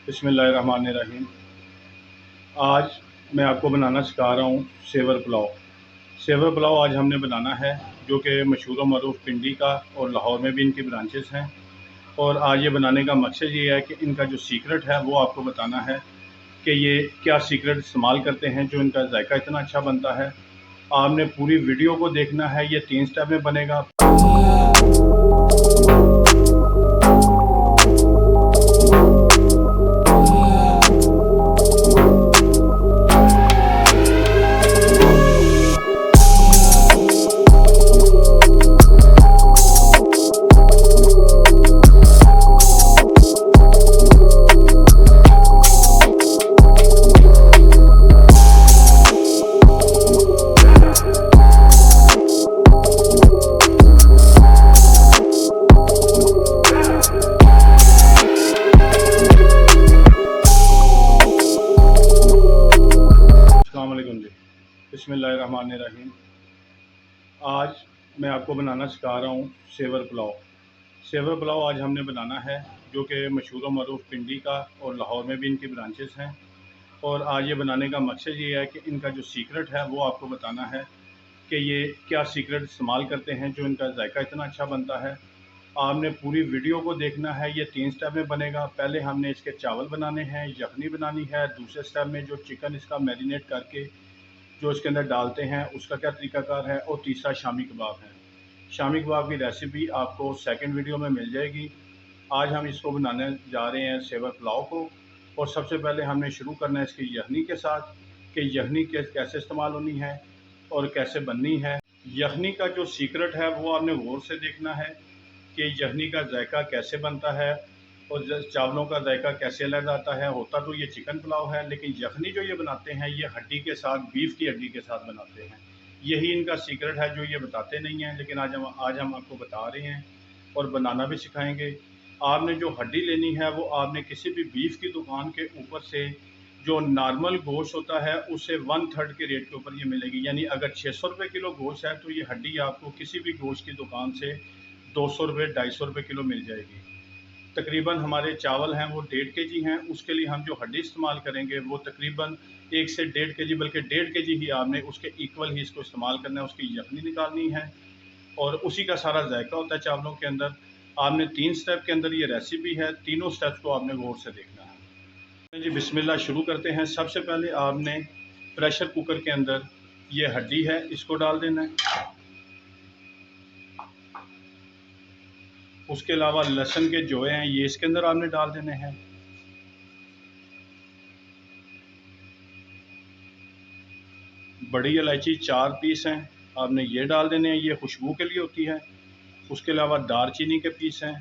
बिस्मिल्लाहिर्रहमानिर्रहीम। आज मैं आपको बनाना सिखा रहा हूँ सेवर पुलाव। सेवर पुलाव आज हमने बनाना है, जो कि मशहूर व मरूफ पिंडी का, और लाहौर में भी इनकी ब्रांचेस हैं। और आज ये बनाने का मकसद ये है कि इनका जो सीक्रेट है वो आपको बताना है कि ये क्या सीक्रेट इस्तेमाल करते हैं जो इनका जायका इतना अच्छा बनता है। आपने पूरी वीडियो को देखना है, ये 3 स्टेप में बनेगा। अस्सलाम वालेकुम जी। बिस्मिल्लाहिर्रहमानिर्रहीम। आज मैं आपको बनाना सिखा रहा हूँ सेवर पुलाव। सेवर पुलाव आज हमने बनाना है, जो कि मशहूर व मरूफ पिंडी का, और लाहौर में भी इनकी ब्रांचेस हैं। और आज ये बनाने का मकसद ये है कि इनका जो सीक्रेट है वो आपको बताना है कि ये क्या सीक्रेट इस्तेमाल करते हैं जो इनका जायका इतना अच्छा बनता है। आपने पूरी वीडियो को देखना है, ये 3 स्टेप में बनेगा। पहले हमने इसके चावल बनाने हैं, यखनी बनानी है। दूसरे स्टेप में जो चिकन इसका मैरिनेट करके जो इसके अंदर डालते हैं उसका क्या तरीकाकार है, और तीसरा शामी कबाब है। शामी कबाब की रेसिपी आपको सेकंड वीडियो में मिल जाएगी। आज हम इसको बनाने जा रहे हैं सेवर पुलाव को। और सबसे पहले हमने शुरू करना है इसकी यखनी के साथ, कि यखनी कैसे इस्तेमाल होनी है और कैसे बननी है। यखनी का जो सीक्रेट है वो आपने गौर से देखना है कि यखनी का जायका कैसे बनता है और चावलों का जायका कैसे अलग आता है। होता तो ये चिकन पुलाव है, लेकिन यखनी जो ये बनाते हैं ये हड्डी के साथ, बीफ की हड्डी के साथ बनाते हैं। यही इनका सीक्रेट है जो ये बताते नहीं हैं, लेकिन आज हम आपको बता रहे हैं और बनाना भी सिखाएंगे। आपने जो हड्डी लेनी है वो आपने किसी भी बीफ की दुकान के ऊपर से, जो नॉर्मल गोश्त होता है उससे 1/3 के रेट के ऊपर ये मिलेगी। यानी अगर 600 रुपये किलो गोश्त है तो ये हड्डी आपको किसी भी गोश्त की दुकान से 200 रुपये, 250 रुपये किलो मिल जाएगी। तकरीबन हमारे चावल हैं वो 1.5 kg हैं, उसके लिए हम जो हड्डी इस्तेमाल करेंगे वो तकरीबन 1 से 1.5 kg, बल्कि 1.5 kg ही आपने उसके इक्वल ही इसको इस्तेमाल करना है। उसकी यखनी निकालनी है और उसी का सारा जायका होता है चावलों के अंदर। आपने 3 स्टेप के अंदर ये रेसिपी है, तीनों स्टेप्स को आपने गौर से देखना है। जी बिस्मिल्लाह, शुरू करते हैं। सबसे पहले आपने प्रेशर कुकर के अंदर ये हड्डी है इसको डाल देना है। उसके अलावा लहसुन के जोए हैं ये इसके अंदर आपने डाल देने हैं। बड़ी इलायची 4 पीस हैं, आपने ये डाल देने हैं, ये खुशबू के लिए होती है। उसके अलावा दारचीनी के पीस हैं,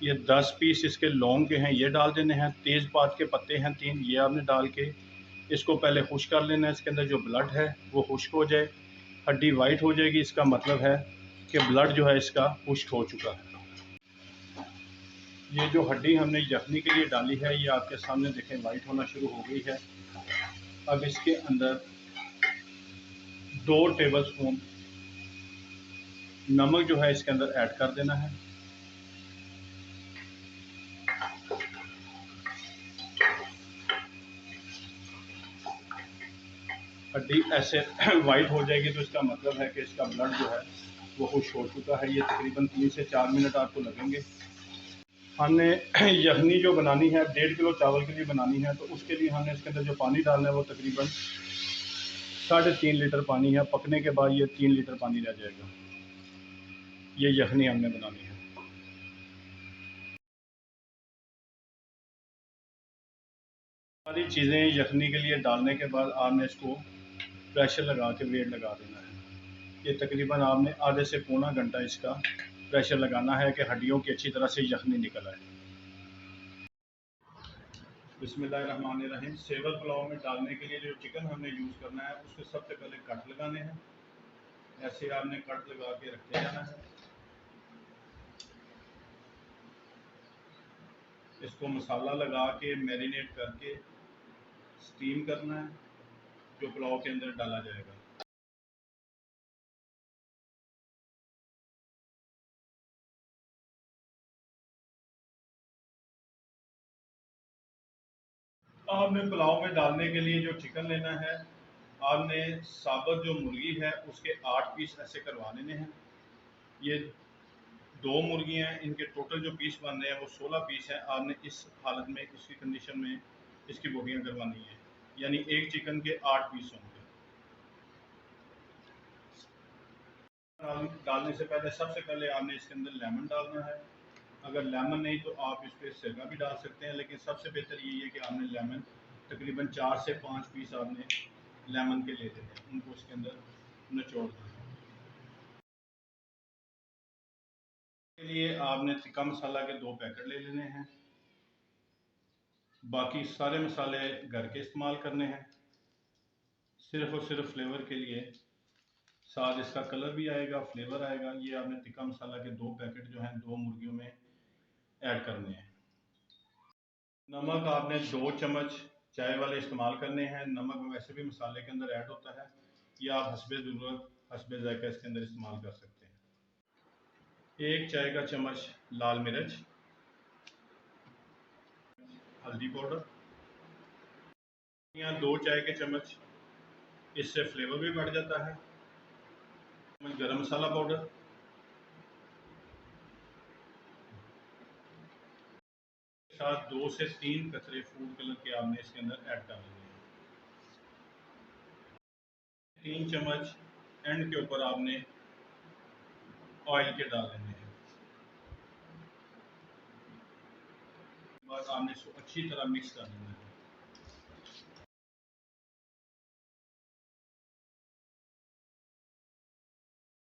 ये 10 पीस इसके लौंग के हैं, ये डाल देने हैं। तेज़पात के पत्ते हैं 3, ये आपने डाल के इसको पहले खुश कर लेना है। इसके अंदर जो ब्लड है वो खुश्क हो जाए, हड्डी वाइट हो जाएगी, इसका मतलब है कि ब्लड जो है इसका खुश्क हो चुका है। ये जो हड्डी हमने यखनी के लिए डाली है ये आपके सामने देखें वाइट होना शुरू हो गई है। अब इसके अंदर 2 टेबल स्पून नमक जो है इसके अंदर ऐड कर देना है। हड्डी ऐसे वाइट हो जाएगी तो इसका मतलब है कि इसका ब्लड जो है वो खुश हो चुका है। ये तकरीबन 3 से 4 मिनट आपको लगेंगे। हमने यखनी जो बनानी है 1.5 किलो चावल के लिए बनानी है, तो उसके लिए हमने इसके अंदर जो पानी डालना है वो तकरीबन 3.5 लीटर पानी है। पकने के बाद ये 3 लीटर पानी रह जाएगा। ये यखनी हमने बनानी है। सारी चीज़ें यखनी के लिए डालने के बाद आपने इसको प्रेशर लगा के वेट लगा देना है। ये तकरीबन आपने आधे से पौना घंटा इसका प्रेशर लगाना है कि हड्डियों की अच्छी तरह से यखनी निकल आए। बिस्मिल्लाहिर्रहमानिर्रहीम। सेवर पुलाव में डालने के लिए जो चिकन हमने यूज़ करना है उसके सबसे पहले कट लगाने हैं। ऐसे आपने कट लगा के रखते जाना है। इसको मसाला लगा के मैरिनेट करके स्टीम करना है, जो पुलाव के अंदर डाला जाएगा। आपने पुलाव में डालने के लिए जो चिकन लेना है, आपने साबुत जो मुर्गी है उसके 8 पीस ऐसे करवा लेने हैं। ये 2 मुर्गियाँ हैं, इनके टोटल जो पीस बन रहे हैं वो 16 पीस हैं। आपने इस हालत में, इसकी कंडीशन में इसकी बोटियाँ करवानी है, यानी एक चिकन के 8 पीस होंगे। डालने से पहले सबसे पहले आपने इसके अंदर लेमन डालना है। अगर लेमन नहीं तो आप इस पर सिरका भी डाल सकते हैं, लेकिन सबसे बेहतर यही है कि आपने लेमन तकरीबन 4 से 5 पीस आपने लेमन के ले लेने हैं, उनको उसके अंदर निचोड़ देना। के लिए आपने तिक्का मसाला के 2 पैकेट ले लेने हैं। बाकी सारे मसाले घर के इस्तेमाल करने हैं, सिर्फ और सिर्फ फ्लेवर के लिए। साथ इसका कलर भी आएगा, फ्लेवर आएगा। ये आपने तिक्का मसाला के 2 पैकेट जो हैं 2 मुर्गियों में ऐड करने हैं। नमक आपने 2 चम्मच चाय वाले इस्तेमाल करने हैं। नमक वैसे भी मसाले के अंदर ऐड होता है, या आप हस्बे ज़रूरत, हस्बे ज़ायका इसके अंदर इस्तेमाल कर सकते हैं। 1 चाय का चम्मच लाल मिर्च, हल्दी पाउडर, या 2 चाय के चम्मच, इससे फ्लेवर भी बढ़ जाता है। गरम मसाला पाउडर, साथ 2 से 3 कतरे फूड कलर के आपने इसके अंदर ऐड कर देने हैं। 3 चम्मच एंड के ऊपर आपने ऑयल के डाल देने हैं। बाद आपने इसको अच्छी तरह मिक्स कर देना है।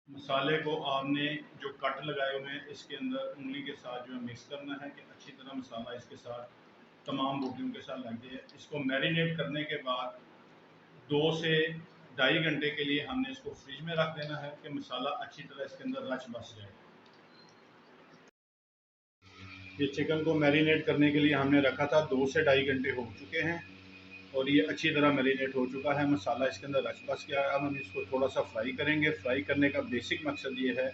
मसाले को आपने जो कट लगाए हुए हैं इसके अंदर उंगली के साथ जो है मिक्स करना है कि अच्छी तरह मसाला इसके साथ तमाम बोटियों के साथ लग जाए। इसको मैरिनेट करने के बाद 2 से ढाई घंटे के लिए हमने इसको फ्रिज में रख देना है कि मसाला अच्छी तरह इसके अंदर रच बस जाए। ये चिकन को मैरिनेट करने के लिए हमने रखा था, 2 से ढाई घंटे हो चुके हैं और ये अच्छी तरह मैरिनेट हो चुका है। मसाला इसके अंदर रच बस गया है। अब हम इसको थोड़ा सा फ्राई करेंगे। फ्राई करने का बेसिक मकसद ये है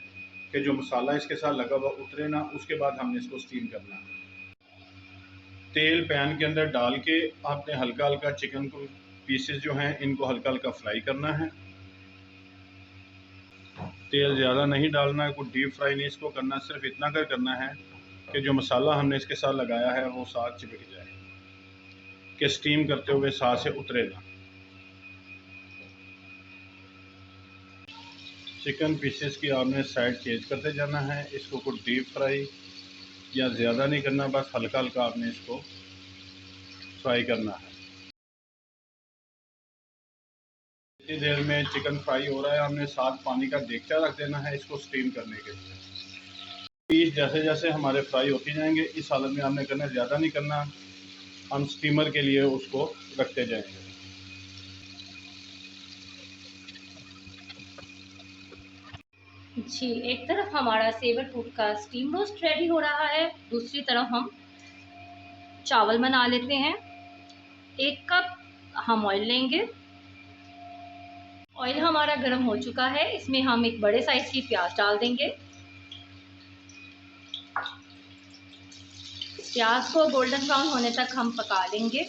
कि जो मसाला इसके साथ लगा हुआ उतरे ना, उसके बाद हमने इसको स्टीम करना है। तेल पैन के अंदर डाल के आपने हल्का हल्का चिकन को पीसेस जो हैं इनको हल्का हल्का फ्राई करना है। तेल ज़्यादा नहीं डालना है, कोई डीप फ्राई नहीं इसको करना, सिर्फ इतना कर करना है कि जो मसाला हमने इसके साथ लगाया है वो साथ चिपक जाए, कि स्टीम करते हुए साथ से उतरे ना। चिकन पीसेस की आपने साइड चेंज करते जाना है। इसको कुछ डीप फ्राई या ज़्यादा नहीं करना, बस हल्का हल्का आपने इसको फ्राई करना है। इतनी देर में चिकन फ्राई हो रहा है, हमने साथ पानी का देगचा रख देना है इसको स्टीम करने के लिए। पीस जैसे जैसे हमारे फ्राई होते जाएंगे, इस हालत में हमने करना, ज़्यादा नहीं करना, हम स्टीमर के लिए उसको रखते जाएंगे। जी, एक तरफ हमारा सेवर फूड का स्टीम रोस्ट रेडी हो रहा है, दूसरी तरफ हम चावल बना लेते हैं। 1 कप हम ऑयल लेंगे। ऑयल हमारा गर्म हो चुका है, इसमें हम एक बड़े साइज की प्याज डाल देंगे। प्याज को गोल्डन ब्राउन होने तक हम पका लेंगे।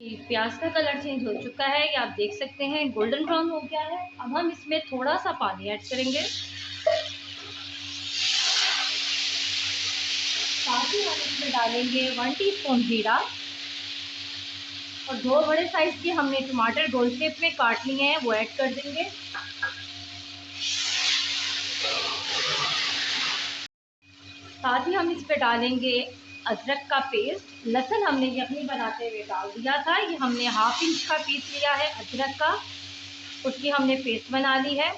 प्याज का कलर चेंज हो चुका है, ये आप देख सकते हैं गोल्डन ब्राउन हो गया है। अब हम इसमें थोड़ा सा पानी ऐड करेंगे। साथ ही हम इसमें डालेंगे 1 टीस्पून जीरा और 2 बड़े साइज के हमने टमाटर गोल शेप में काट लिए हैं, वो ऐड कर देंगे। साथ ही हम इस पे डालेंगे अदरक का पेस्ट। लहसुन हमने यखनी बनाते हुए डाल दिया था, ये हमने 1/2 इंच का पीस लिया है अदरक का, उसकी हमने पेस्ट बना ली है।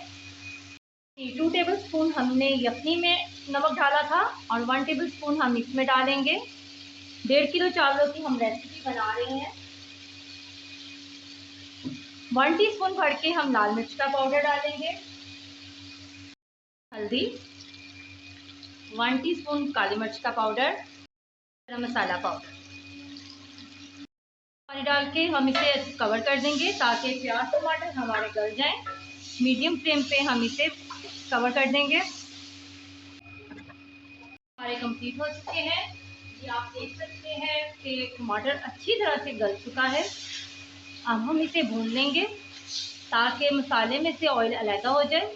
2 टेबल स्पून हमने यखनी में नमक डाला था और 1 टेबल स्पून हम इसमें डालेंगे। 1.5 किलो चावलों की हम रेसिपी बना रहे हैं। 1 टीस्पून भर के हम लाल मिर्च का पाउडर डालेंगे। हल्दी, 1 टीस्पून काली मिर्च का पाउडर, गरम मसाला पाउडर। पानी डाल के हम इसे कवर कर देंगे ताकि प्याज टमाटर हमारे गल जाएं। मीडियम फ्लेम पे हम इसे कवर कर देंगे। हमारे कंप्लीट हो चुके हैं। ये आप देख सकते हैं कि टमाटर अच्छी तरह से गल चुका है। अब हम इसे भून लेंगे ताकि मसाले में से ऑयल अलग हो जाए।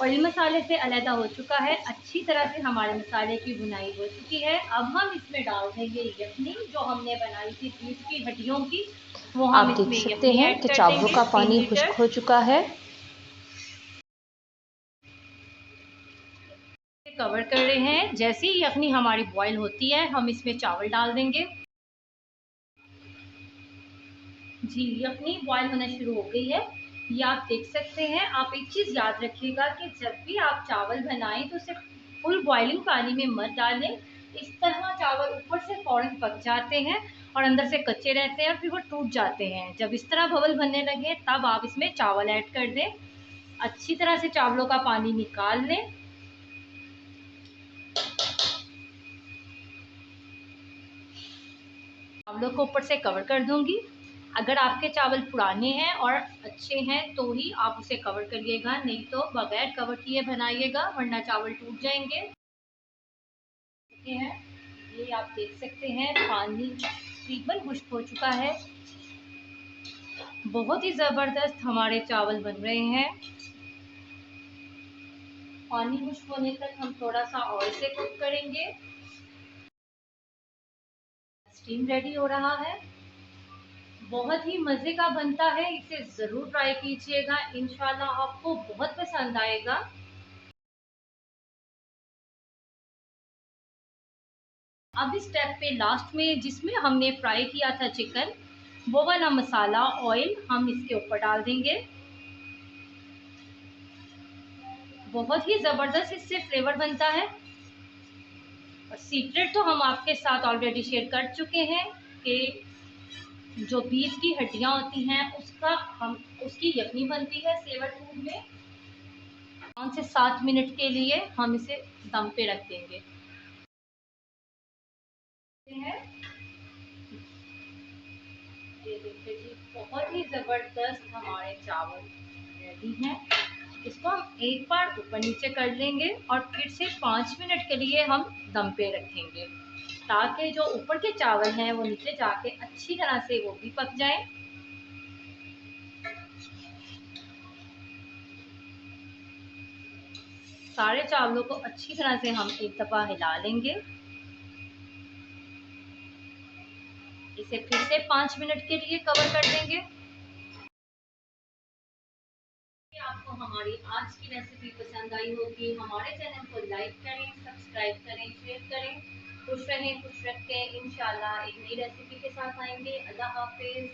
ऑयल मसाले से अलग हो चुका है, अच्छी तरह से हमारे मसाले की भुनाई हो चुकी है। अब हम इसमें डाल देंगे यखनी जो हमने बनाई थी बीफ की हड्डियों की, वो हम आप देख इसमें सकते यखनी हैं ऐड कि कर चावलों देंगे का 3 पानी लीटर। खुश्क हो चुका है। कवर कर रहे हैं। जैसे ही यखनी हमारी बॉईल होती है हम इसमें चावल डाल देंगे। जी, यखनी बॉईल होना शुरू हो गई है, ये आप देख सकते हैं। आप एक चीज़ याद रखिएगा कि जब भी आप चावल बनाएं तो सिर्फ फुल बॉइलिंग पानी में मत डालें। इस तरह चावल ऊपर से फ़ौरन पक जाते हैं और अंदर से कच्चे रहते हैं और फिर वो टूट जाते हैं। जब इस तरह बबल बनने लगे तब आप इसमें चावल ऐड कर दें। अच्छी तरह से चावलों का पानी निकाल लें। चावलों को ऊपर से कवर कर दूंगी। अगर आपके चावल पुराने हैं और अच्छे हैं तो ही आप उसे कवर करिएगा, नहीं तो बगैर कवर किए बनाइएगा वरना चावल टूट जाएंगे। ये आप देख सकते हैं पानी तकरीबन खुश्क हो चुका है। बहुत ही ज़बरदस्त हमारे चावल बन रहे हैं। पानी खुश्क होने तक हम थोड़ा सा और इसे कुक करेंगे। स्टीम रेडी हो रहा है, बहुत ही मज़े का बनता है। इसे ज़रूर ट्राई कीजिएगा, इंशाल्लाह आपको बहुत पसंद आएगा। अब इस स्टेप पे लास्ट में जिसमें हमने फ्राई किया था चिकन, वो वाला मसाला ऑयल हम इसके ऊपर डाल देंगे। बहुत ही ज़बरदस्त इससे फ्लेवर बनता है। और सीक्रेट तो हम आपके साथ ऑलरेडी शेयर कर चुके हैं कि जो बीफ की हड्डियां होती हैं उसकी यखनी बनती है सेवर फूड में। 5 से 7 मिनट के लिए हम इसे दम पे रख देंगे। ये देखिए जी, बहुत ही ज़बरदस्त हमारे चावल रेडी हैं। इसको हम एक बार ऊपर नीचे कर लेंगे और फिर से 5 मिनट के लिए हम दम पे रखेंगे ताकि जो ऊपर के चावल हैं वो नीचे जाके अच्छी तरह से वो भी पक जाएं। सारे चावलों को अच्छी तरह से हम एक दफ़ा हिला लेंगे। इसे फिर से 5 मिनट के लिए कवर कर देंगे। आपको हमारी आज की रेसिपी पसंद आई होगी। हमारे चैनल को लाइक करें, सब्सक्राइब करें, शेयर करें। खुश रहें, खुश रखें। इंशाल्लाह एक नई रेसिपी के साथ आएंगे। अल्लाह हाफिज़।